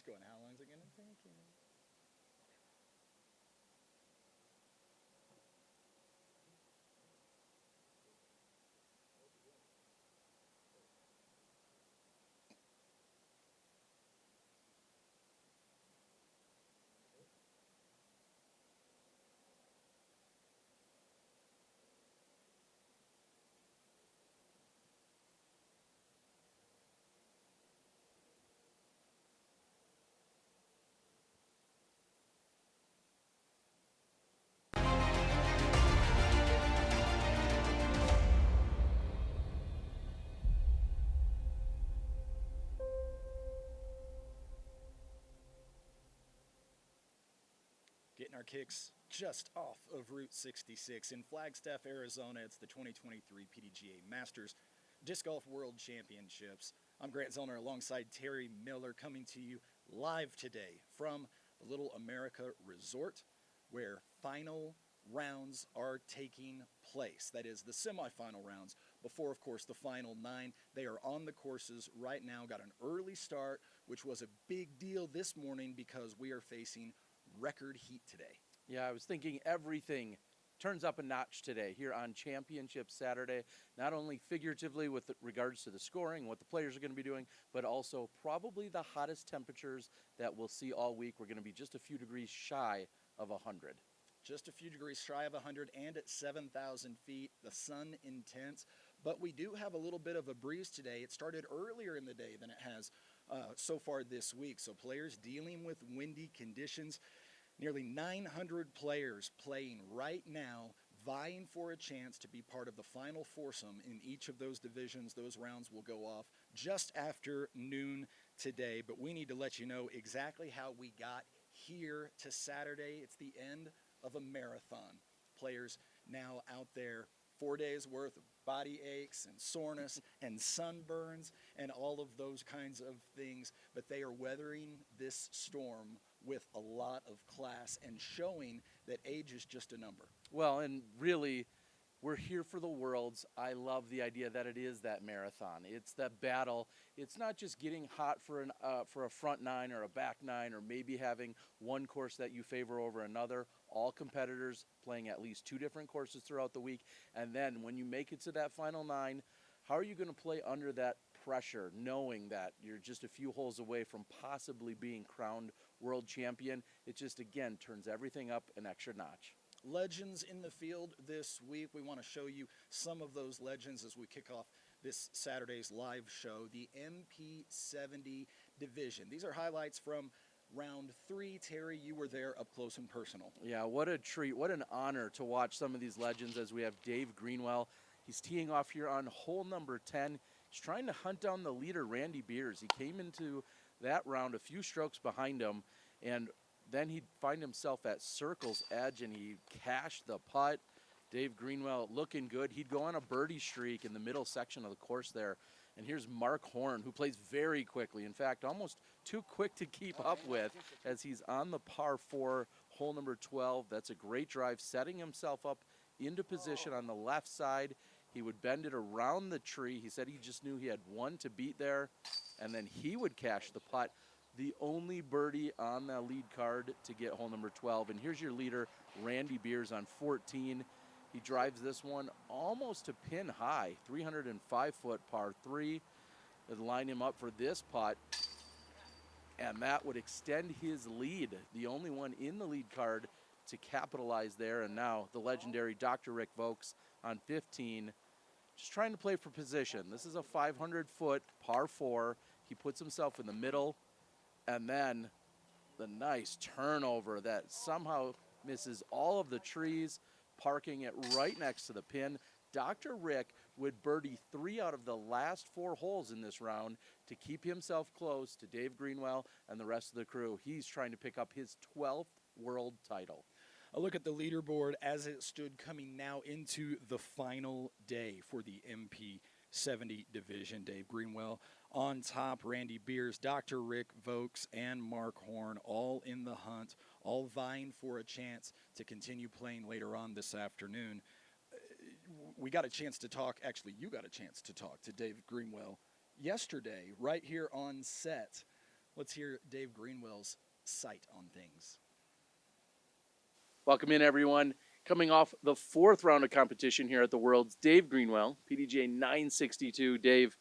going, how long is it going to take? Getting our kicks just off of Route 66 in Flagstaff, Arizona. It's the 2023 PDGA Masters Disc Golf World Championships. I'm Grant Zellner alongside Terry Miller, coming to you live today from the Little America Resort, where final rounds are taking place. That is, the semifinal rounds before, of course, the final 9. They are on the courses right now. Got an early start, which was a big deal this morning because we are facing record heat today. Yeah, I was thinking everything turns up a notch today here on Championship Saturday, not only figuratively with regards to the scoring, what the players are going to be doing, but also probably the hottest temperatures that we'll see all week. We're going to be just a few degrees shy of 100. Just a few degrees shy of 100 and at 7,000 feet. The sun intense, but we do have a little bit of a breeze today. It started earlier in the day than it has so far this week. So players dealing with windy conditions. Nearly 900 players playing right now, vying for a chance to be part of the final foursome in each of those divisions. Those rounds will go off just after noon today, but we need to let you know exactly how we got here to Saturday. It's the end of a marathon. Players now out there, 4 days worth of body aches and soreness and sunburns and all of those kinds of things, but they are weathering this storm with a lot of class and showing that age is just a number. Well, and really, we're here for the Worlds. I love the idea that it is that marathon. It's that battle. It's not just getting hot for a front 9 or a back 9 or maybe having one course that you favor over another. All competitors playing at least 2 different courses throughout the week. And then when you make it to that final 9, how are you going to play under that pressure, knowing that you're just a few holes away from possibly being crowned world champion? It just, again, turns everything up an extra notch. Legends in the field this week. We want to show you some of those legends as we kick off this Saturday's live show, the MP70 division. These are highlights from round 3. Terry, you were there up close and personal. Yeah, what a treat. What an honor to watch some of these legends as we have Dave Greenwell. He's teeing off here on hole number 10. He's trying to hunt down the leader, Randy Beers. He came into that round a few strokes behind him, and then he'd find himself at circle's edge, and he cashed the putt. Dave Greenwell looking good. He'd go on a birdie streak in the middle section of the course there. And here's Mark Horn, who plays very quickly. In fact, almost too quick to keep up with as he's on the par 4, hole number 12. That's a great drive, setting himself up into position on the left side. He would bend it around the tree. He said he just knew he had one to beat there, and then he would cash the putt. The only birdie on the lead card to get hole number 12. And here's your leader, Randy Beers, on 14. He drives this one almost to pin high, 305-foot par 3. They'd line him up for this putt, and that would extend his lead, the only one in the lead card to capitalize there. And now the legendary Dr. Rick Vokes on 15, just trying to play for position. This is a 500-foot par 4. He puts himself in the middle, and then the nice turnover that somehow misses all of the trees, parking it right next to the pin. Dr. Rick would birdie 3 out of the last 4 holes in this round to keep himself close to Dave Greenwell and the rest of the crew. He's trying to pick up his 12th world title. A look at the leaderboard as it stood coming now into the final day for the MP70 division. Dave Greenwell on top, Randy Beers, Dr. Rick Vokes, and Mark Horn all in the hunt, all vying for a chance to continue playing later on this afternoon. We got a chance to talk, actually you got a chance to talk to Dave Greenwell yesterday right here on set. Let's hear Dave Greenwell's sight on things. Welcome in, everyone. Coming off the 4th round of competition here at the Worlds, Dave Greenwell, PDGA 962. Dave,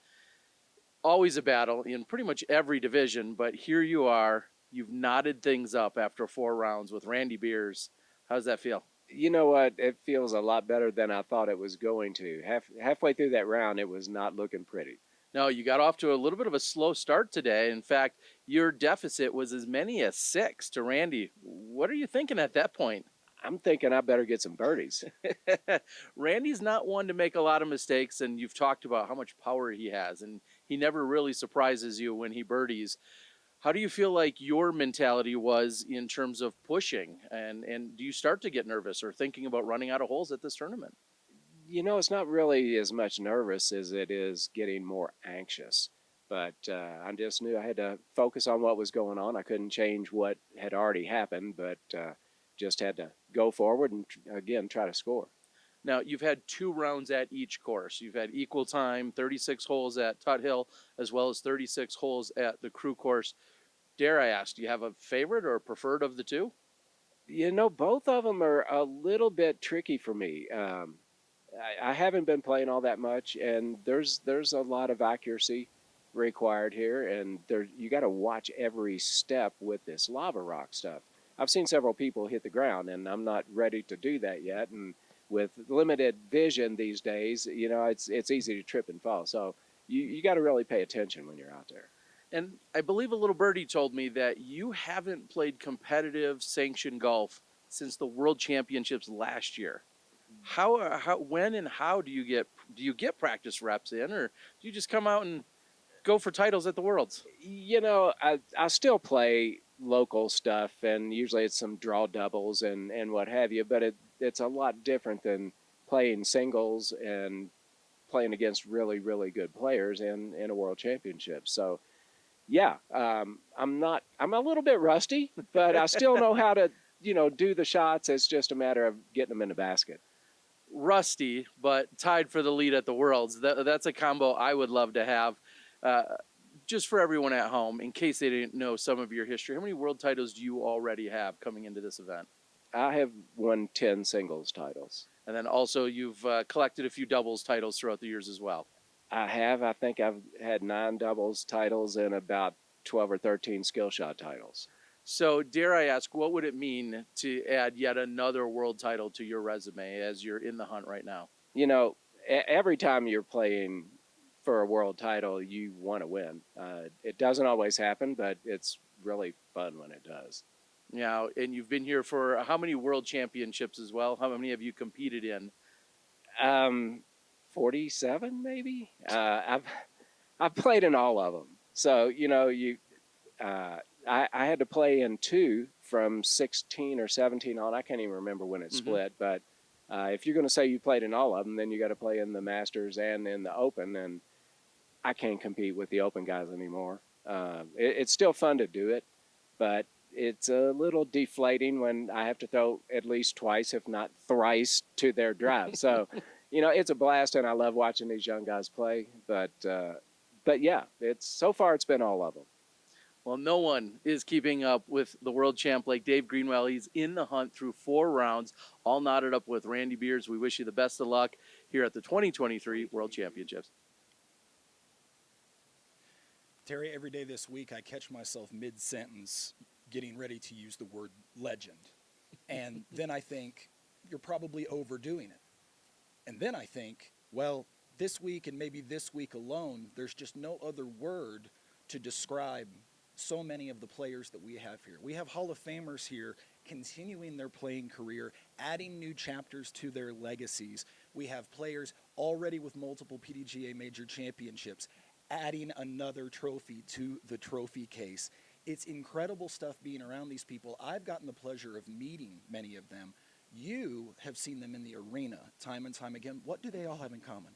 always a battle in pretty much every division, but here you are. You've knotted things up after 4 rounds with Randy Beers. How does that feel? You know what? It feels a lot better than I thought it was going to. Halfway through that round, it was not looking pretty. No, you got off to a little bit of a slow start today. In fact, your deficit was as many as 6 to Randy. What are you thinking at that point? I'm thinking I better get some birdies. Randy's not one to make a lot of mistakes, and you've talked about how much power he has, and he never really surprises you when he birdies. How do you feel like your mentality was in terms of pushing? And do you start to get nervous or thinking about running out of holes at this tournament? You know, it's not really as much nervous as it is getting more anxious. But I just knew I had to focus on what was going on. I couldn't change what had already happened, but just had to go forward and, again, try to score. Now, you've had 2 rounds at each course. You've had equal time, 36 holes at Tut Hill, as well as 36 holes at the Crew course. Dare I ask, do you have a favorite or a preferred of the 2? You know, both of them are a little bit tricky for me. I haven't been playing all that much, and there's a lot of accuracy required here, and you got to watch every step with this lava rock stuff. I've seen several people hit the ground, and I'm not ready to do that yet. And with limited vision these days, you know, it's easy to trip and fall. So you got to really pay attention when you're out there. And I believe a little birdie told me that you haven't played competitive sanctioned golf since the World Championships last year. When and how do you get practice reps in, or do you just come out and go for titles at the Worlds? You know, I still play local stuff, and usually it's some draw doubles and what have you, but it's a lot different than playing singles and playing against really, really good players in a World Championship. So, yeah, I'm a little bit rusty, but I still know how to, do the shots. It's just a matter of getting them in the basket. Rusty, but tied for the lead at the Worlds. That's a combo I would love to have. Just for everyone at home, in case they didn't know some of your history, how many world titles do you already have coming into this event? I have won 10 singles titles. And then also you've collected a few doubles titles throughout the years as well. I have. I think I've had 9 doubles titles and about 12 or 13 skill shot titles. So dare I ask, what would it mean to add yet another world title to your resume as you're in the hunt right now? You know, every time you're playing for a world title, you want to win. It doesn't always happen, but it's really fun when it does. Yeah, and you've been here for how many world championships as well? How many have you competed in? 47 maybe. I've played in all of them. So I had to play in 2 from 16 or 17 on. I can't even remember when it split, but if you're going to say you played in all of them, then you got to play in the Masters and in the Open, and I can't compete with the Open guys anymore. It's still fun to do it, but it's a little deflating when I have to throw at least twice, if not thrice, to their drive. So, it's a blast, and I love watching these young guys play. But yeah, so far it's been all of them. Well, no one is keeping up with the world champ like Dave Greenwell. He's in the hunt through 4 rounds, all knotted up with Randy Beers. We wish you the best of luck here at the 2023 World Championships. Terry, every day this week I catch myself mid-sentence getting ready to use the word legend. And then I think, you're probably overdoing it. And then I think, well, this week and maybe this week alone, there's just no other word to describe so many of the players that we have here. We have Hall of Famers here continuing their playing career, adding new chapters to their legacies. We have players already with multiple PDGA major championships, adding another trophy to the trophy case. It's incredible stuff being around these people. I've gotten the pleasure of meeting many of them. You have seen them in the arena time and time again. What do they all have in common?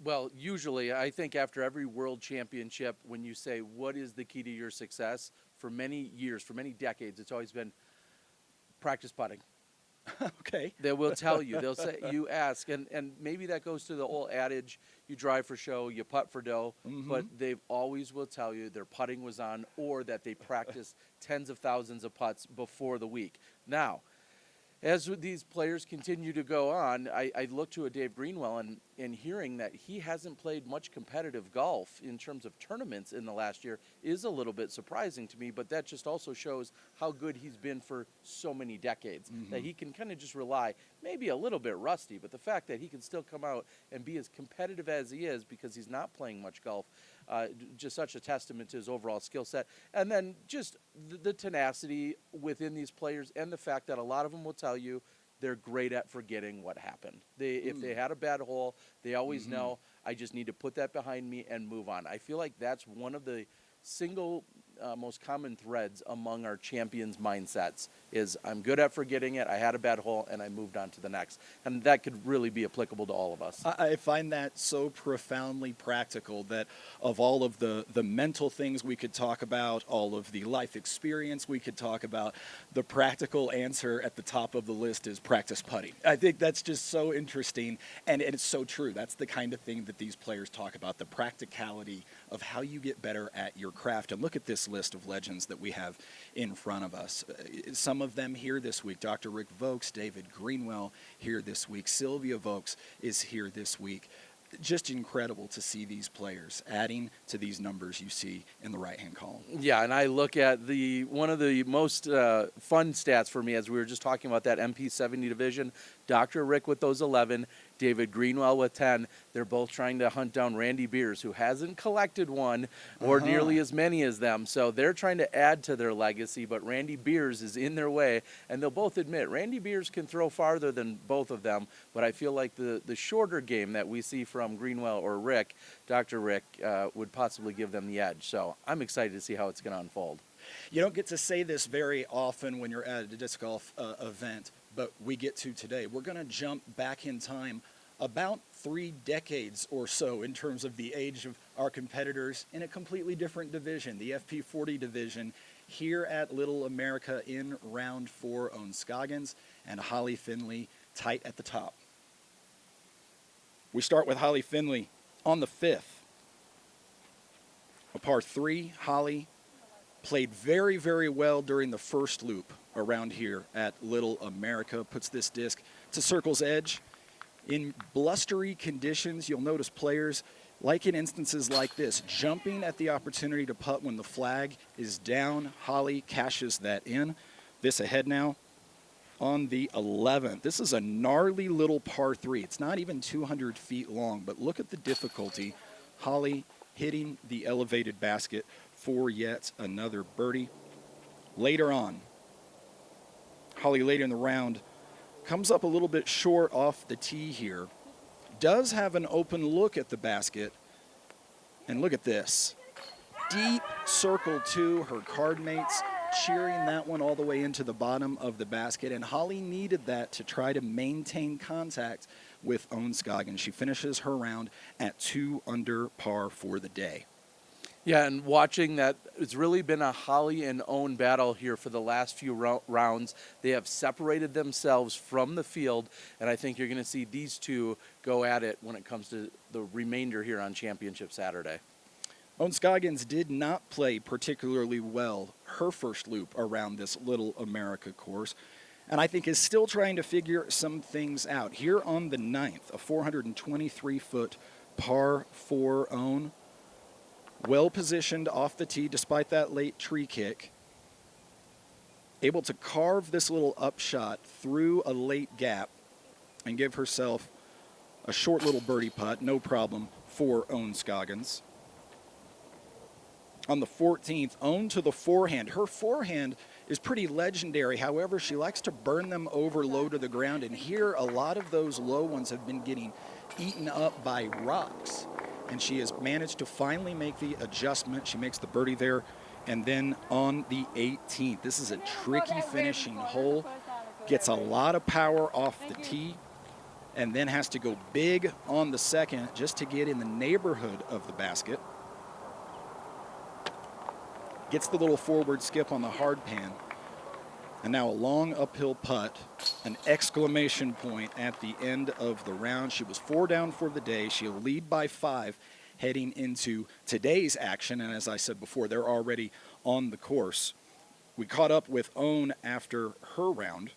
Well, usually, I think after every world championship, when you say, what is the key to your success, for many years, for many decades, it's always been practice putting. Okay. They will tell you. They'll say, you ask, and maybe that goes to the old adage, you drive for show, you putt for dough, but they always will tell you their putting was on or that they practiced tens of thousands of putts before the week. Now, as these players continue to go on, I look to a Dave Greenwell and hearing that he hasn't played much competitive golf in terms of tournaments in the last year is a little bit surprising to me, but that just also shows how good he's been for so many decades, that he can kind of just rely, maybe a little bit rusty, but the fact that he can still come out and be as competitive as he is because he's not playing much golf, just such a testament to his overall skill set. And then just the tenacity within these players and the fact that a lot of them will tell you they're great at forgetting what happened. If they had a bad hole, they always know, I just need to put that behind me and move on. I feel like that's one of the single most common threads among our champions' mindsets is I'm good at forgetting it, I had a bad hole, and I moved on to the next. And that could really be applicable to all of us. I find that so profoundly practical that of all of the mental things we could talk about, all of the life experience we could talk about, the practical answer at the top of the list is practice putting. I think that's just so interesting, and it's so true. That's the kind of thing that these players talk about, the practicality of how you get better at your craft. And look at this list of legends that we have in front of us. Some of them here this week. Dr. Rick Vokes, David Greenwell here this week. Sylvia Vokes is here this week. Just incredible to see these players adding to these numbers you see in the right-hand column. Yeah, and I look at one of the most fun stats for me as we were just talking about that MP70 division, Dr. Rick with those 11, David Greenwell with 10. They're both trying to hunt down Randy Beers, who hasn't collected one or nearly as many as them. So they're trying to add to their legacy, but Randy Beers is in their way. And they'll both admit Randy Beers can throw farther than both of them, but I feel like the shorter game that we see from Greenwell or Rick, Dr. Rick, would possibly give them the edge. So I'm excited to see how it's going to unfold. You don't get to say this very often when you're at a disc golf event, but we get to today. We're going to jump back in time about 3 decades or so in terms of the age of our competitors in a completely different division, the FP40 division, here at Little America in round 4. Owen Scoggins and Holly Finley tight at the top. We start with Holly Finley on the 5th. A par 3, Holly played very, very well during the first loop around here at Little America. Puts this disc to circle's edge. In blustery conditions, you'll notice players, like in instances like this, jumping at the opportunity to putt when the flag is down. Holly cashes that in. This ahead now on the 11th. This is a gnarly little par 3. It's not even 200 feet long, but look at the difficulty. Holly hitting the elevated basket for yet another birdie. Later on, Holly later in the round comes up a little bit short off the tee here. Does have an open look at the basket. And look at this. Deep circle to her card mates, cheering that one all the way into the bottom of the basket. And Holly needed that to try to maintain contact with Owen Scoggins. She finishes her round at 2 under par for the day. Yeah, and watching that, it's really been a Holly and Owen battle here for the last few rounds. They have separated themselves from the field, and I think you're going to see these two go at it when it comes to the remainder here on Championship Saturday. Owen Scoggins did not play particularly well her first loop around this Little America course, and I think is still trying to figure some things out. Here on the 9th, a 423-foot par 4 Owen. Well positioned off the tee despite that late tree kick. Able to carve this little upshot through a late gap and give herself a short little birdie putt, no problem, for Owen Scoggins. On the 14th, Owen to the forehand. Her forehand is pretty legendary. However, she likes to burn them over low to the ground, and here a lot of those low ones have been getting eaten up by rocks. And she has managed to finally make the adjustment. She makes the birdie there. And then on the 18th, this is a tricky finishing hole. Gets a lot of power off the tee. And then has to go big on the second just to get in the neighborhood of the basket. Gets the little forward skip on the hard pan. And now a long uphill putt, an exclamation point at the end of the round. She was 4 down for the day. She'll lead by 5 heading into today's action. And as I said before, they're already on the course. We caught up with Owen after her round.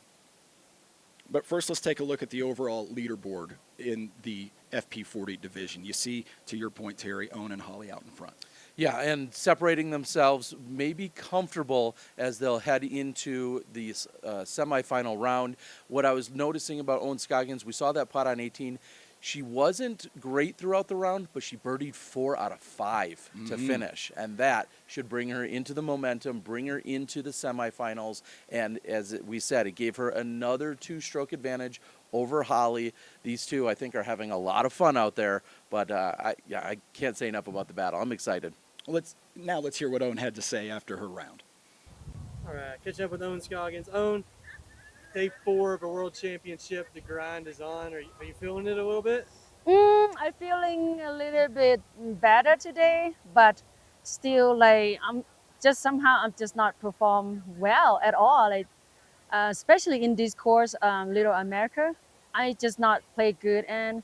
But first, let's take a look at the overall leaderboard in the FP40 division. You see, to your point, Terry, Owen and Holly out in front. Yeah, and separating themselves, maybe comfortable as they'll head into the semifinal round. What I was noticing about Owen Scoggins, we saw that putt on 18. She wasn't great throughout the round, but she birdied 4 out of 5 to finish. And that should bring her into the momentum, bring her into the semifinals. And as we said, it gave her another 2-stroke advantage over Holly. These two, I think, are having a lot of fun out there. But I can't say enough about the battle. I'm excited. Let's hear what Owen had to say after her round. All right, catching up with Owen Scoggins. Owen, day 4 of a world championship. The grind is on. Are you feeling it a little bit? I'm feeling a little bit better today, but still, like I'm just not perform well at all. Like especially in this course, Little America, I just not play good, and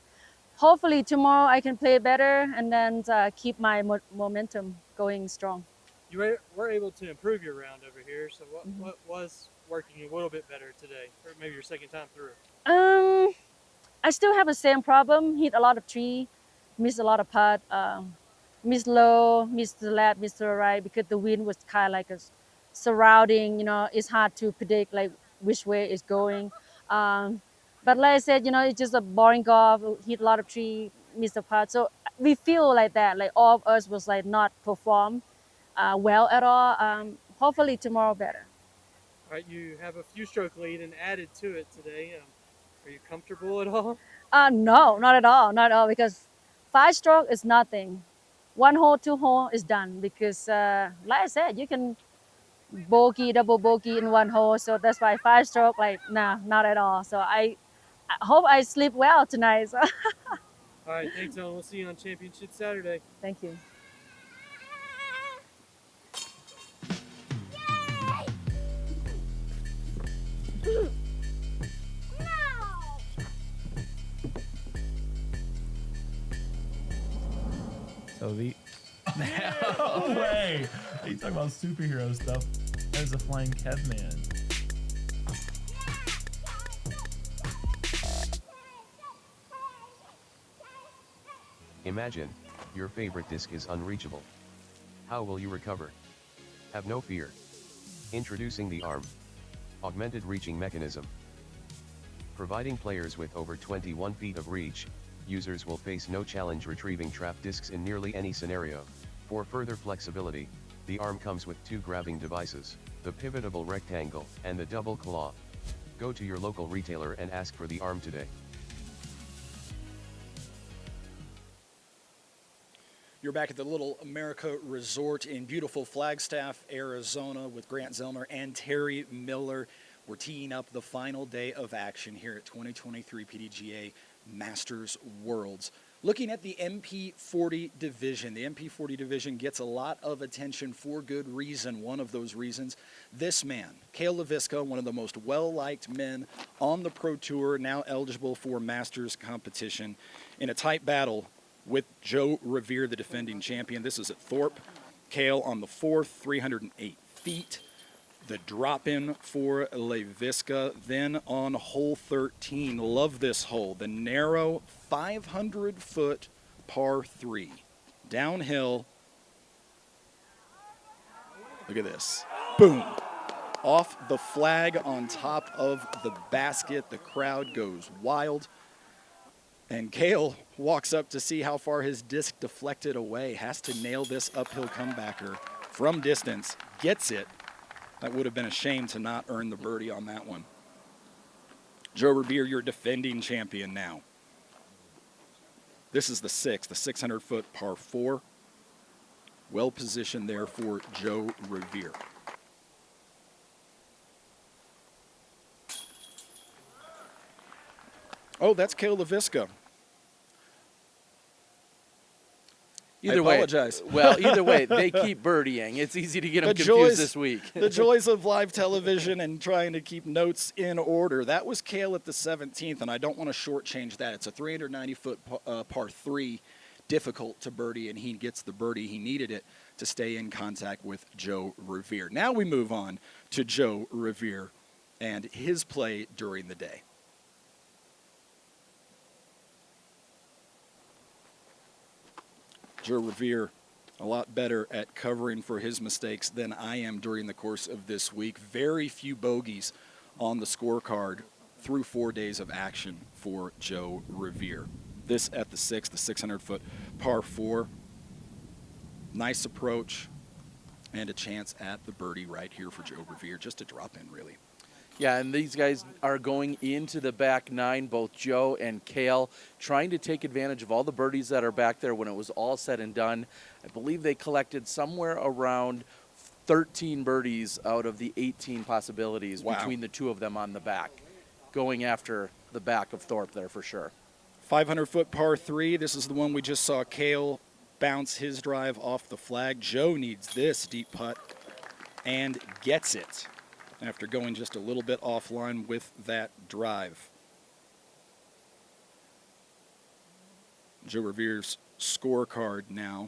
hopefully tomorrow I can play better and then keep my momentum going strong. You were able to improve your round over here. So what was working a little bit better today, or maybe your second time through? I still have the same problem. Hit a lot of tree, miss a lot of putt, miss low, miss the left, miss the right because the wind was kind of like a surrounding. It's hard to predict like which way it's going. But like I said, it's just a boring golf. Hit a lot of tree, miss the putt. So we feel like that. Like all of us was like not perform well at all. Hopefully tomorrow better. All right, you have a few stroke lead and added to it today. Are you comfortable at all? No, not at all, not at all. Because 5-stroke is nothing. 1 hole, 2 hole is done. Because like I said, you can bogey, double bogey in 1 hole. So that's why 5-stroke, like, nah, not at all. So I hope I sleep well tonight. So. All right, thanks, Owen. We'll see you on Championship Saturday. Thank you. So no way. You talk about superhero stuff. There's a flying Kevman. Imagine, your favorite disc is unreachable. How will you recover? Have no fear. Introducing the ARM. Augmented Reaching Mechanism. Providing players with over 21 feet of reach, users will face no challenge retrieving trapped discs in nearly any scenario. For further flexibility, the ARM comes with 2 grabbing devices, the pivotable rectangle and the double claw. Go to your local retailer and ask for the ARM today. You're back at the Little America Resort in beautiful Flagstaff, Arizona with Grant Zellner and Terry Miller. We're teeing up the final day of action here at 2023 PDGA Masters Worlds. Looking at the MP40 division, the MP40 division gets a lot of attention for good reason. One of those reasons, this man, Cale LaVisca, one of the most well-liked men on the Pro Tour, now eligible for Masters competition, in a tight battle with Joe Revere, the defending champion. This is at Thorpe. Cale on the 4th, 308 feet. The drop-in for LaVisca. Then on hole 13, love this hole. The narrow 500-foot par 3. Downhill. Look at this. Boom. Off the flag on top of the basket. The crowd goes wild. And Cale walks up to see how far his disc deflected away. Has to nail this uphill comebacker from distance. Gets it. That would have been a shame to not earn the birdie on that one. Joe Revere, your defending champion now. This is the 6th, the 600-foot par 4. Well positioned there for Joe Revere. Oh, that's Cale LaVisca. Either way, apologize. well, either way, they keep birdieing. It's easy to get them The confused joys- this week. The joys of live television and trying to keep notes in order. That was Cale at the 17th, and I don't want to shortchange that. It's a 390-foot par 3, difficult to birdie, and he gets the birdie. He needed it to stay in contact with Joe Revere. Now we move on to Joe Revere and his play during the day. Joe Revere, a lot better at covering for his mistakes than I am during the course of this week. Very few bogeys on the scorecard through 4 days of action for Joe Revere. This at the 6th, the 600-foot par 4. Nice approach and a chance at the birdie right here for Joe Revere, just to drop in, really. Yeah, and these guys are going into the back nine, both Joe and Cale, trying to take advantage of all the birdies that are back there when it was all said and done. I believe they collected somewhere around 13 birdies out of the 18 possibilities between the two of them on the back, going after the back of Thorpe there for sure. 500-foot par 3. This is the one we just saw Cale bounce his drive off the flag. Joe needs this deep putt and gets it after going just a little bit offline with that drive. Joe Revere's scorecard now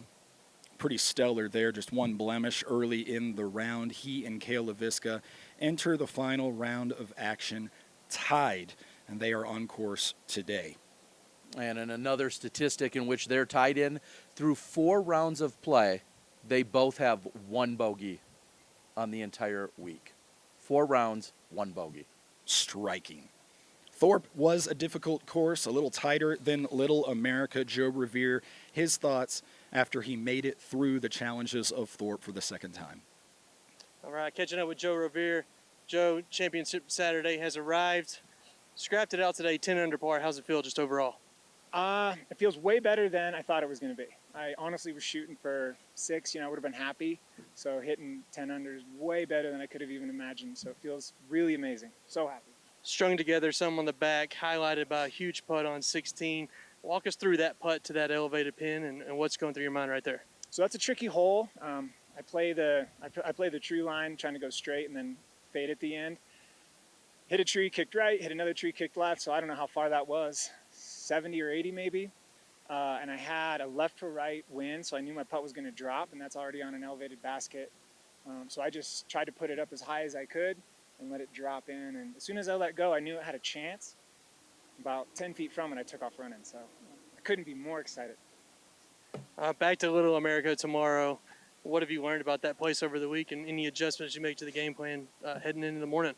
pretty stellar there, just one blemish early in the round. He and Cale LaVisca enter the final round of action tied, and they are on course today. And in another statistic in which they're tied in, through 4 rounds of play, they both have 1 bogey on the entire week. 4 rounds, 1 bogey. Striking. Thorpe was a difficult course, a little tighter than Little America. Joe Revere, his thoughts after he made it through the challenges of Thorpe for the second time. All right, catching up with Joe Revere. Joe, championship Saturday has arrived. Scrapped it out today, 10 under par. How's it feel just overall? It feels way better than I thought it was going to be. I honestly was shooting for 6, I would have been happy. So hitting 10 under is way better than I could have even imagined. So it feels really amazing. So happy. Strung together, some on the back, highlighted by a huge putt on 16. Walk us through that putt to that elevated pin and what's going through your mind right there. So that's a tricky hole. I play the tree line, trying to go straight and then fade at the end. Hit a tree, kicked right, hit another tree, kicked left. So I don't know how far that was, 70 or 80 maybe. And I had a left to right wind, so I knew my putt was going to drop, and that's already on an elevated basket. So I just tried to put it up as high as I could and let it drop in. And as soon as I let go, I knew it had a chance. About 10 feet from it, I took off running. So I couldn't be more excited. Back to Little America tomorrow. What have you learned about that place over the week and any adjustments you make to the game plan heading into the morning?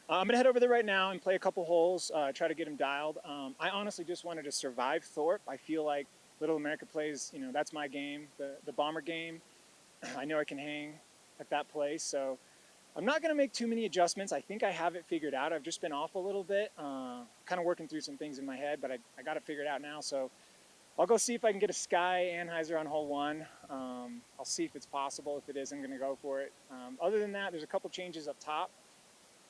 I'm going to head over there right now and play a couple holes, try to get them dialed. I honestly just wanted to survive Thorpe. I feel like Little America plays, that's my game, the bomber game. I know I can hang at that place, so I'm not going to make too many adjustments. I think I have it figured out. I've just been off a little bit, kind of working through some things in my head, but I got it figured out now. So I'll go see if I can get a Sky Anheuser on hole 1. I'll see if it's possible. If it is, I'm going to go for it. Other than that, there's a couple changes up top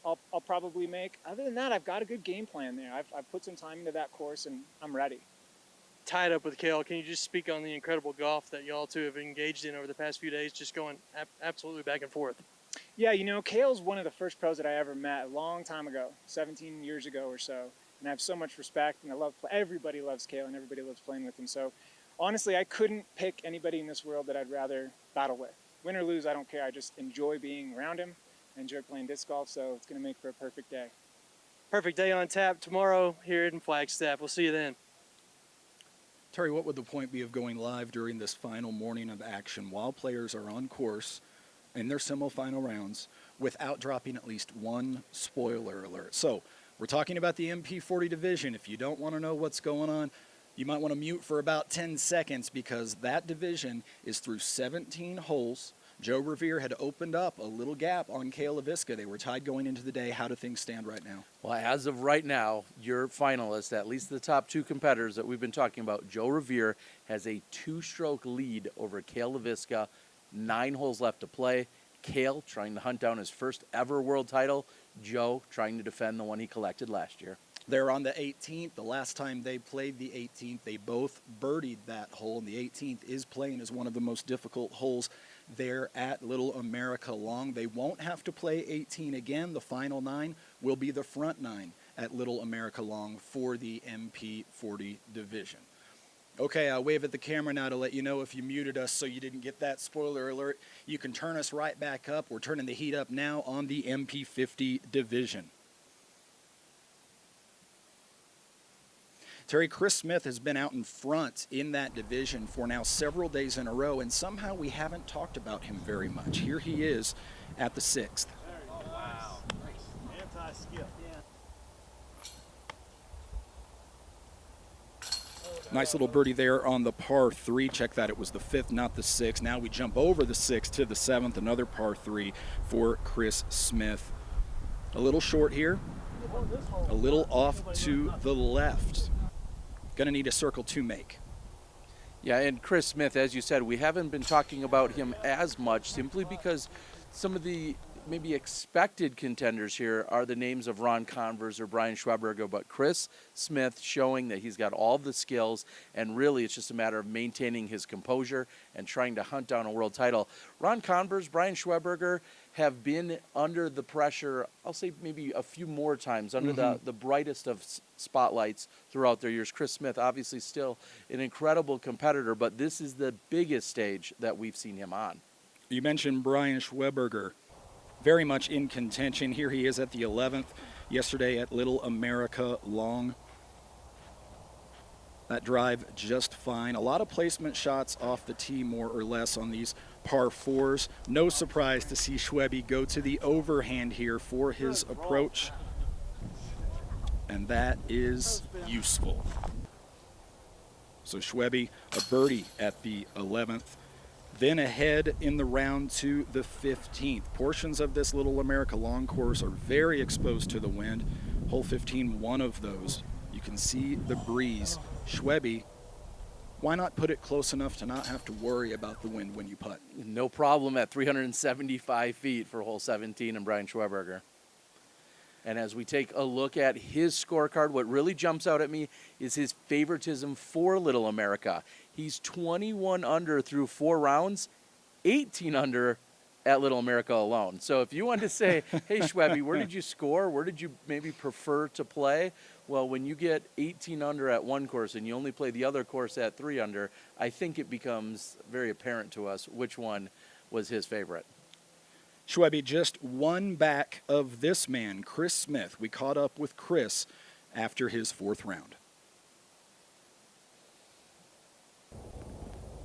I'll probably make. Other than that, I've got a good game plan there. I've put some time into that course, and I'm ready. Tied up with Cale, can you just speak on the incredible golf that y'all two have engaged in over the past few days, just going absolutely back and forth? Yeah, Cale's one of the first pros that I ever met a long time ago, 17 years ago or so. And I have so much respect, and everybody loves Cale, and everybody loves playing with him. So honestly, I couldn't pick anybody in this world that I'd rather battle with. Win or lose, I don't care. I just enjoy being around him. I enjoy playing disc golf, so it's going to make for a perfect day. Perfect day on tap tomorrow here in Flagstaff. We'll see you then. Terry, what would the point be of going live during this final morning of action while players are on course in their semifinal rounds without dropping at least one spoiler alert? So we're talking about the MP40 division. If you don't want to know what's going on, you might want to mute for about 10 seconds because that division is through 17 holes. Joe Revere had opened up a little gap on Cale LaVisca. They were tied going into the day. How do things stand right now? Well, as of right now, your finalists, at least the top 2 competitors that we've been talking about, Joe Revere has a 2-stroke lead over Cale LaVisca. 9 holes left to play. Cale trying to hunt down his first ever world title. Joe trying to defend the one he collected last year. They're on the 18th. The last time they played the 18th, they both birdied that hole, and the 18th is playing as one of the most difficult holes there at Little America Long. They won't have to play 18 again. The final 9 will be the front 9 at Little America Long for the MP40 division. Okay, I'll wave at the camera now to let you know if you muted us so you didn't get that spoiler alert. You can turn us right back up. We're turning the heat up now on the MP50 division. Terry, Chris Smith has been out in front in that division for now several days in a row, and somehow we haven't talked about him very much. Here he is at the 6th. Wow. Nice. Anti-skip. Nice little birdie there on the par 3. Check that, it was the 5th, not the 6th. Now we jump over the 6th to the 7th, another par 3 for Chris Smith. A little short here, a little off to the left. Gonna need a circle to make. Yeah, and Chris Smith, as you said, we haven't been talking about him as much simply because some of the maybe expected contenders here are the names of Ron Converse or Brian Schweberger, but Chris Smith showing that he's got all the skills, and really it's just a matter of maintaining his composure and trying to hunt down a world title. Ron Converse, Brian Schweberger have been under the pressure, I'll say maybe a few more times, under the brightest of spotlights throughout their years. Chris Smith, obviously still an incredible competitor, but this is the biggest stage that we've seen him on. You mentioned Brian Schweberger, very much in contention. Here he is at the 11th, yesterday at Little America Long. That drive just fine. A lot of placement shots off the tee, more or less, on these par 4s. No surprise to see Schweby go to the overhand here for his approach. And that is useful. So Schweby, a birdie at the 11th. Then ahead in the round to the 15th. Portions of this Little America Long course are very exposed to the wind. Hole 15, one of those. You can see the breeze. Schweby, why not put it close enough to not have to worry about the wind when you putt? No problem at 375 feet for hole 17 and Brian Schweberger. And as we take a look at his scorecard, what really jumps out at me is his favoritism for Little America. He's 21 under through 4 rounds, 18 under at Little America alone. So if you want to say, hey, Schweby, where did you score? Where did you maybe prefer to play? Well, when you get 18 under at one course and you only play the other course at 3 under, I think it becomes very apparent to us which one was his favorite. Schweby just one back of this man, Chris Smith. We caught up with Chris after his 4th round.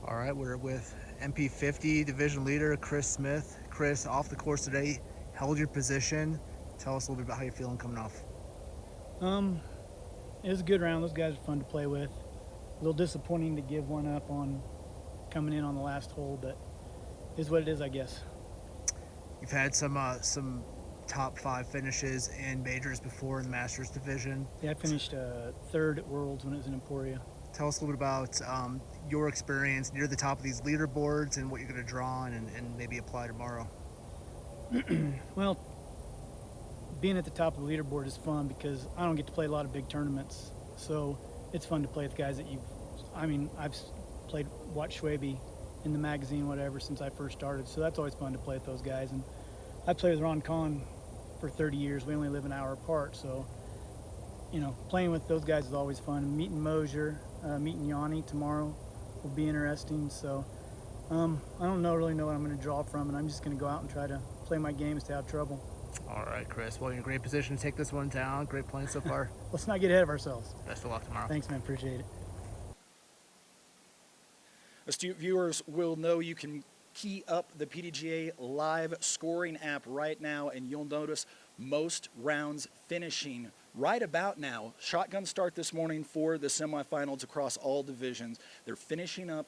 All right, we're with MP50 division leader Chris Smith. Chris, off the course today, held your position. Tell us a little bit about how you're feeling coming off. It was a good round. Those guys are fun to play with. A little disappointing to give one up on coming in on the last hole, but it is what it is, I guess. You've had some top 5 finishes in majors before in the Masters division. Yeah, I finished 3rd at Worlds when it was in Emporia. Tell us a little bit about your experience near the top of these leaderboards and what you're going to draw on and maybe apply tomorrow. Well, being at the top of the leaderboard is fun because I don't get to play a lot of big tournaments. So it's fun to play with guys that I've watched Schweby in the magazine, whatever, since I first started. So that's always fun to play with those guys. And I played with Ron Kahn for 30 years. We only live an hour apart. So, playing with those guys is always fun. Meeting Mosier, meeting Yanni tomorrow will be interesting. So I don't really know what I'm going to draw from, and I'm just going to go out and try to play my game and stay out of trouble. All right, Chris. Well, you're in a great position to take this one down. Great playing so far. Let's not get ahead of ourselves. Best of luck tomorrow. Thanks, man. Appreciate it. Astute viewers will know you can key up the PDGA live scoring app right now, and you'll notice most rounds finishing right about now. Shotgun start this morning for the semifinals across all divisions. They're finishing up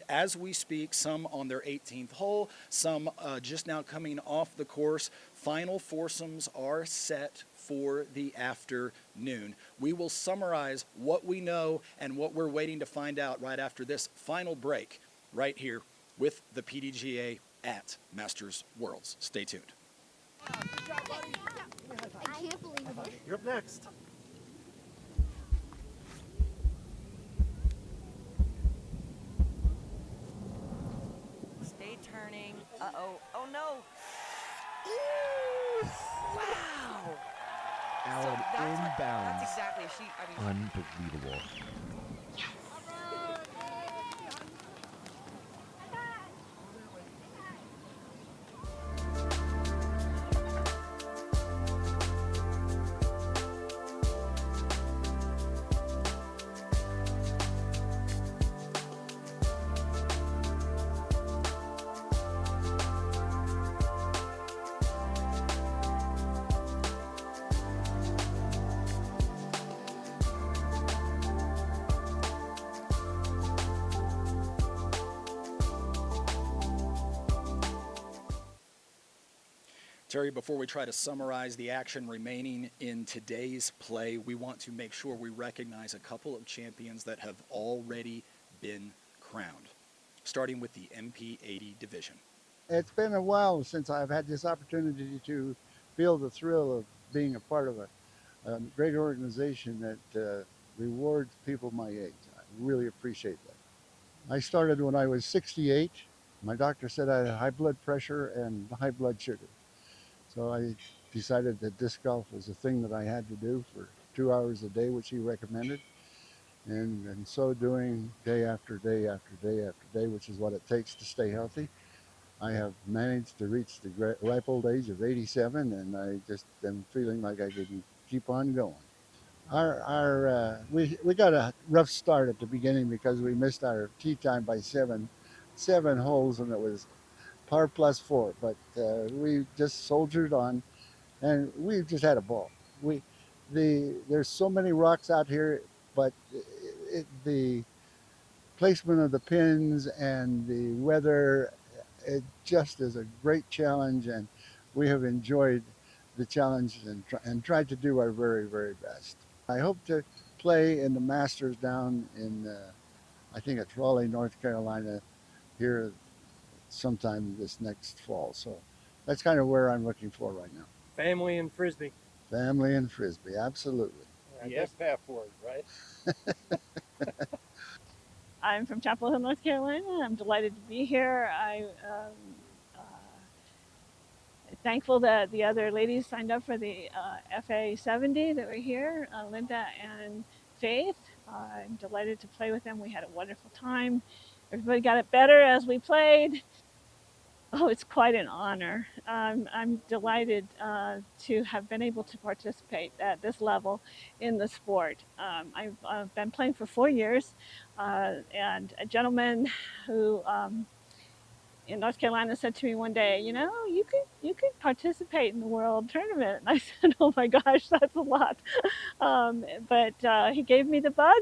as we speak, some on their 18th hole, some just now coming off the course. Final foursomes are set for the afternoon. We will summarize what we know and what we're waiting to find out right after this final break right here with the PDGA at Masters Worlds. Stay tuned. You're up next. Uh-oh. Oh, no. Ooh, wow. Allen inbounds. That's exactly. Unbelievable. Terry, before we try to summarize the action remaining in today's play, we want to make sure we recognize a couple of champions that have already been crowned, starting with the MP80 division. It's been a while since I've had this opportunity to feel the thrill of being a part of a great organization that rewards people my age. I really appreciate that. I started when I was 68. My doctor said I had high blood pressure and high blood sugar. So I decided that disc golf was a thing that I had to do for 2 hours a day, which he recommended. And in so doing, day after day after day after day, which is what it takes to stay healthy, I have managed to reach the ripe old age of 87, and I just am feeling like I can keep on going. We got a rough start at the beginning because we missed our tee time by seven holes, and it was par plus 4. But we just soldiered on, and we just had a ball. There's so many rocks out here, but the placement of the pins and the weather, it just is a great challenge, and we have enjoyed the challenge and tried to do our very, very best. I hope to play in the Masters down in, I think it's Raleigh, North Carolina, here sometime this next fall. So that's kind of where I'm looking for right now. Family and Frisbee. Family and Frisbee, absolutely. Yes, password, right? I'm from Chapel Hill, North Carolina. I'm delighted to be here. I'm thankful that the other ladies signed up for the FA 70 that were here, Linda and Faith. I'm delighted to play with them. We had a wonderful time. Everybody got it better as we played. Oh, it's quite an honor. I'm delighted to have been able to participate at this level in the sport. I've been playing for 4 years, and a gentleman who in North Carolina said to me one day, you know, you could participate in the world tournament. And I said, oh my gosh, that's a lot. But he gave me the bug,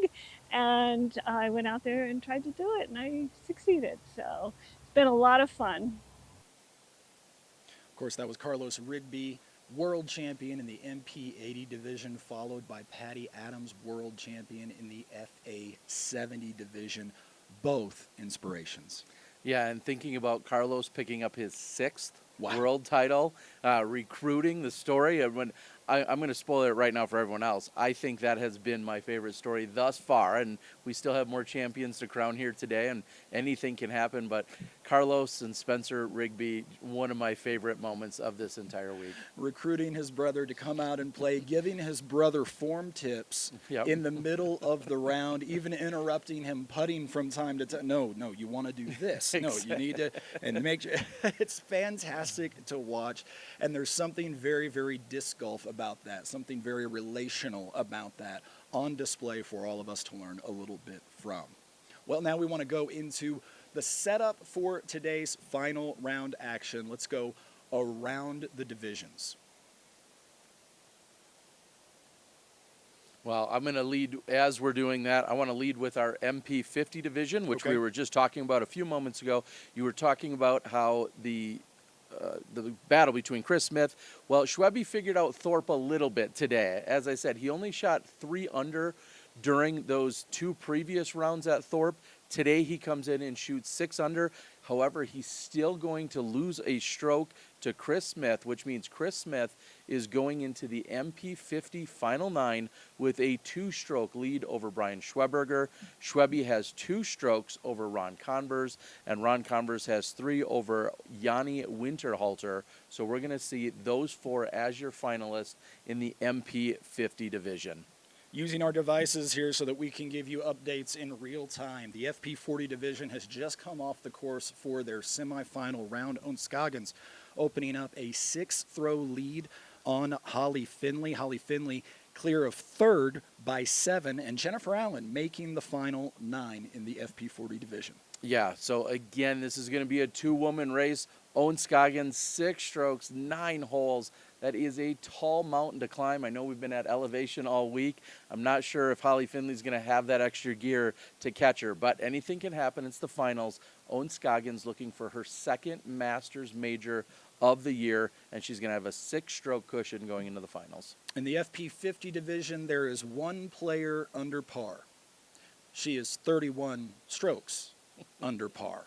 and I went out there and tried to do it, and I succeeded. So it's been a lot of fun. Of course, that was Carlos Rigby, world champion in the MP80 division, followed by Patty Adams, world champion in the FA 70 division. Both inspirations. Yeah, and thinking about Carlos picking up his 6th world title, recruiting the story. I'm going to spoil it right now for everyone else. I think that has been my favorite story thus far, and we still have more champions to crown here today, and anything can happen. But Carlos and Spencer Rigby, one of my favorite moments of this entire week. Recruiting his brother to come out and play, giving his brother form tips in the middle of the round, even interrupting him putting from time to time. No, you want to do this. No, you need to, and make sure. It's fantastic to watch, and there's something very, very disc golf about that, something very relational about that on display for all of us to learn a little bit from. Well, now we want to go into the setup for today's final round action. Let's go around the divisions. Well, I'm going to lead, as we're doing that, I want to lead with our MP50 division, which we were just talking about a few moments ago. You were talking about how the battle between Chris Smith. Well, Schwebe figured out Thorpe a little bit today. As I said, he only shot 3 under during those 2 previous rounds at Thorpe. Today he comes in and shoots 6 under. However, he's still going to lose a stroke to Chris Smith, which means Chris Smith is going into the MP50 Final 9 with a 2-stroke lead over Brian Schweberger. Schweby has 2 strokes over Ron Converse, and Ron Converse has 3 over Yanni Winterhalter. So we're going to see those 4 as your finalists in the MP50 division. Using our devices here so that we can give you updates in real time. The FP40 division has just come off the course for their semifinal round. Owen Scoggins opening up a 6-throw lead on Holly Finley. Holly Finley clear of 3rd by 7, and Jennifer Allen making the final 9 in the FP40 division. Yeah, so again, this is going to be a 2-woman race. Owen Scoggins, 6 strokes, 9 holes. That is a tall mountain to climb. I know we've been at elevation all week. I'm not sure if Holly Finley's going to have that extra gear to catch her, but anything can happen. It's the finals. Owen Scoggins looking for her 2nd Masters major of the year, and she's going to have a 6-stroke cushion going into the finals. In the FP50 division, there is 1 player under par. She is 31 strokes under par.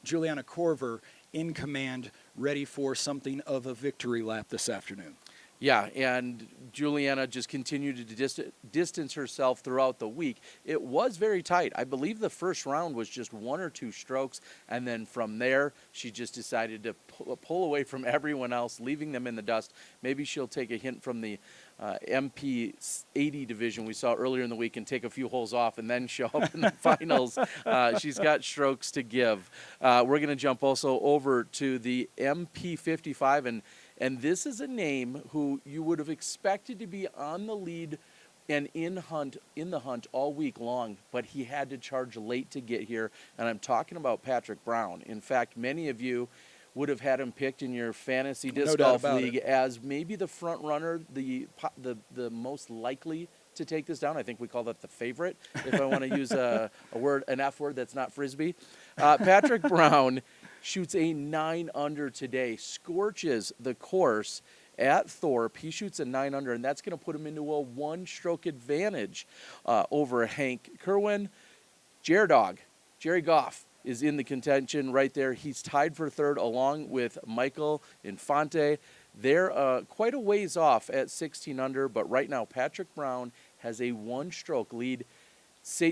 Juliana Korver in command, ready for something of a victory lap this afternoon. Yeah, and Juliana just continued to distance herself throughout the week. It was very tight. I believe the first round was just 1 or 2 strokes, and then from there, she just decided to pull away from everyone else, leaving them in the dust. Maybe she'll take a hint from the MP80 division we saw earlier in the week and take a few holes off and then show up in the finals. She's got strokes to give. We're going to jump also over to the MP55, and this is a name who you would have expected to be on the lead and in the hunt all week long, but he had to charge late to get here, and I'm talking about Patrick Brown. In fact, many of you would have had him picked in your fantasy disc golf league as maybe the front runner, the most likely to take this down. I think we call that the favorite, if I want to use an F word that's not Frisbee. Patrick Brown shoots a 9 under today, scorches the course at Thorpe. He shoots a 9 under, and that's going to put him into a 1-stroke advantage over Hank Kerwin. Jerry Goff is in the contention right there. He's tied for 3rd along with Michael Infante. They're quite a ways off at 16 under, but right now Patrick Brown has a 1-stroke lead,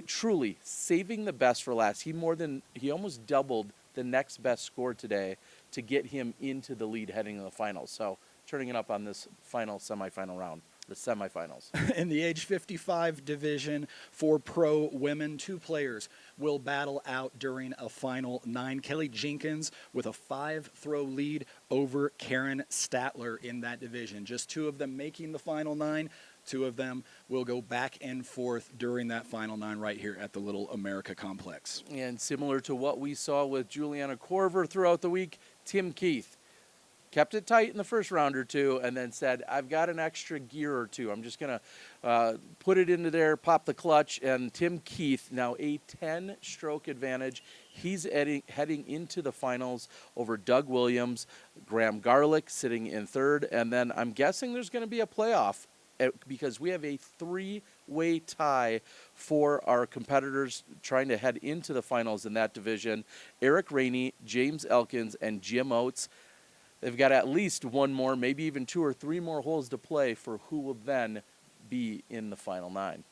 truly saving the best for last. He almost doubled the next best score today to get him into the lead heading to the finals. So turning it up on this semifinal round. The semifinals. In the age 55 division for pro women, 2 players will battle out during a final 9. Kelly Jenkins with a 5-throw lead over Karen Statler in that division. Just 2 of them making the final 9. 2 of them will go back and forth during that final 9 right here at the Little America Complex. And similar to what we saw with Juliana Korver throughout the week, Tim Keith kept it tight in the first round or 2 and then said, I've got an extra gear or 2. I'm just going to put it into there, pop the clutch, and Tim Keith, now a 10-stroke advantage. He's heading into the finals over Doug Williams, Graham Garlick sitting in 3rd, and then I'm guessing there's going to be a playoff because we have a 3-way tie for our competitors trying to head into the finals in that division. Eric Rainey, James Elkins, and Jim Oates. They've got at least 1 more, maybe even 2 or 3 more holes to play for who will then be in the final 9.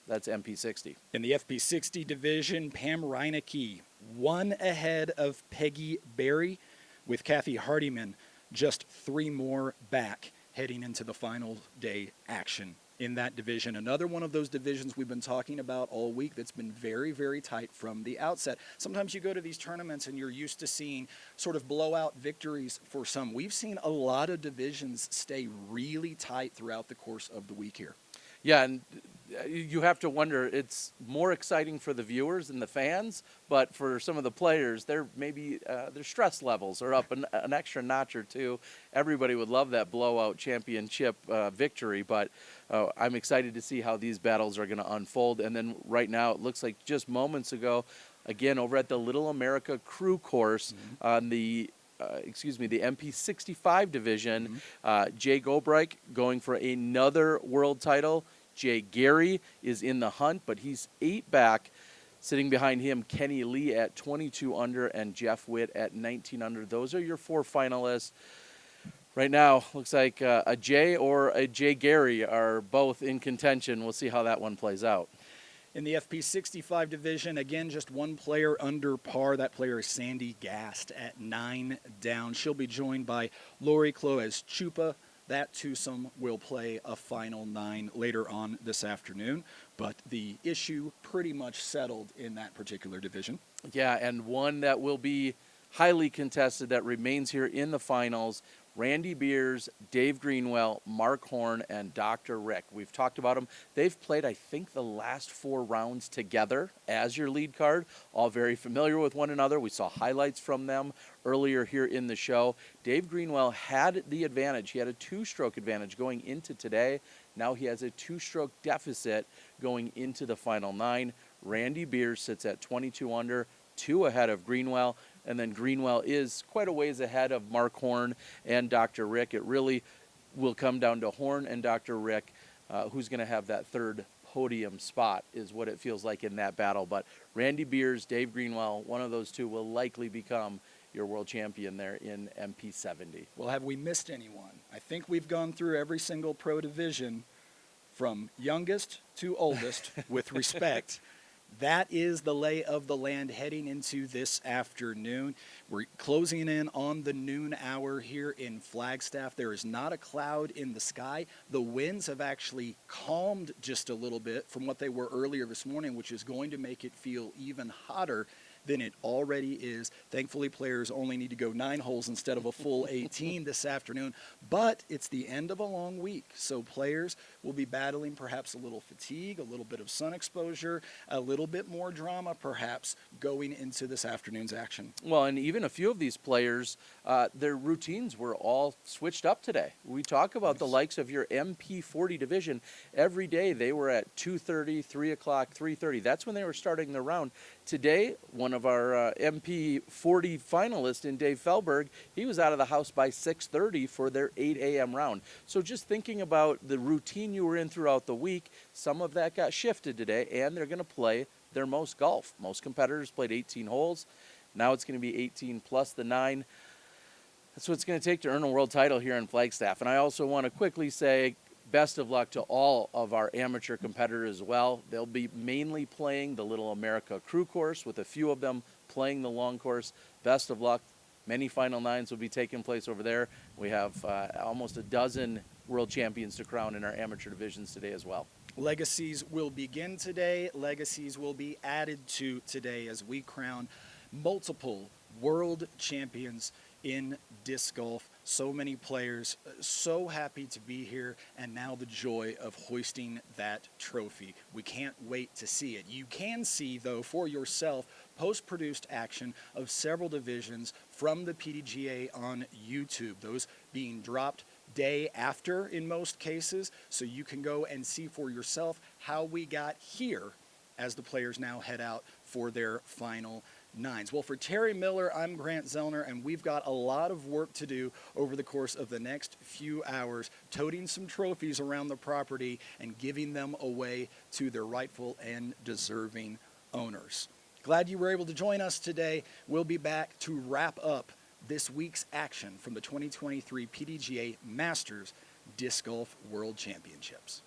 That's MP60. In the FP60 division, Pam Reinecke 1 ahead of Peggy Berry, with Kathy Hardiman just 3 more back heading into the final day action in that division. Another one of those divisions we've been talking about all week that's been very, very tight from the outset. Sometimes you go to these tournaments and you're used to seeing sort of blowout victories for some. We've seen a lot of divisions stay really tight throughout the course of the week here. Yeah, and you have to wonder, it's more exciting for the viewers and the fans, but for some of the players, their stress levels are up an extra notch or 2. Everybody would love that blowout championship victory, but I'm excited to see how these battles are going to unfold. And then right now, it looks like just moments ago, again, over at the Little America Crew Course on the MP65 division, Jay Gobrike going for another world title. Jay Gary is in the hunt, but he's 8 back. Sitting behind him, Kenny Lee at 22 under and Jeff Witt at 19 under. Those are your 4 finalists. Right now, looks like a Jay or a Jay Gary are both in contention. We'll see how that one plays out. In the FP65 division, again, just one player under par. That player is Sandy Gast at 9 down. She'll be joined by Lori Cloez Chupa. That twosome will play a final 9 later on this afternoon. But the issue pretty much settled in that particular division. Yeah, and one that will be highly contested that remains here in the finals. Randy Beers, Dave Greenwell, Mark Horn, and Dr. Rick. We've talked about them. They've played, I think, the last 4 rounds together as your lead card, all very familiar with one another. We saw highlights from them earlier here in the show. Dave Greenwell had the advantage. He had a 2-stroke advantage going into today. Now he has a 2-stroke deficit going into the final 9. Randy Beers sits at 22 under, 2 ahead of Greenwell. And then Greenwell is quite a ways ahead of Mark Horn and Dr. Rick. It really will come down to Horn and Dr. Rick, who's going to have that 3rd podium spot is what it feels like in that battle. But Randy Beers, Dave Greenwell, one of those two will likely become your world champion there in MP70. Well, have we missed anyone? I think we've gone through every single pro division from youngest to oldest with respect. That is the lay of the land heading into this afternoon. We're closing in on the noon hour here in Flagstaff. There is not a cloud in the sky. The winds have actually calmed just a little bit from what they were earlier this morning, which is going to make it feel even hotter than it already is. Thankfully, players only need to go 9 holes instead of a full 18 this afternoon, but it's the end of a long week, so players will be battling perhaps a little fatigue, a little bit of sun exposure, a little bit more drama perhaps going into this afternoon's action. Well, and even a few of these players, their routines were all switched up today. We talk about the likes of your MP40 division. Every day they were at 2:30, 3 o'clock, 3:30. That's when they were starting the round. Today, one of our MP40 finalists in Dave Felberg, he was out of the house by 6:30 for their 8 a.m. round. So just thinking about the routine you were in throughout the week, some of that got shifted today, and they're going to play their most golf. Most competitors played 18 holes. Now it's going to be 18 plus the 9. That's what it's going to take to earn a world title here in Flagstaff. And I also want to quickly say best of luck to all of our amateur competitors as well. They'll be mainly playing the Little America Crew course, with a few of them playing the long course. Best of luck. Many final 9s will be taking place over there. We have almost a dozen world champions to crown in our amateur divisions today as well. Legacies will begin today. Legacies will be added to today as we crown multiple world champions in disc golf. So many players, so happy to be here, and now the joy of hoisting that trophy. We can't wait to see it. You can see, though, for yourself, post-produced action of several divisions from the PDGA on YouTube, those being dropped day after in most cases, so you can go and see for yourself how we got here as the players now head out for their final 9s. Well, for Terry Miller, I'm Grant Zellner, and we've got a lot of work to do over the course of the next few hours, toting some trophies around the property and giving them away to their rightful and deserving owners. Glad you were able to join us today. We'll be back to wrap up this week's action from the 2023 PDGA Masters Disc Golf World Championships.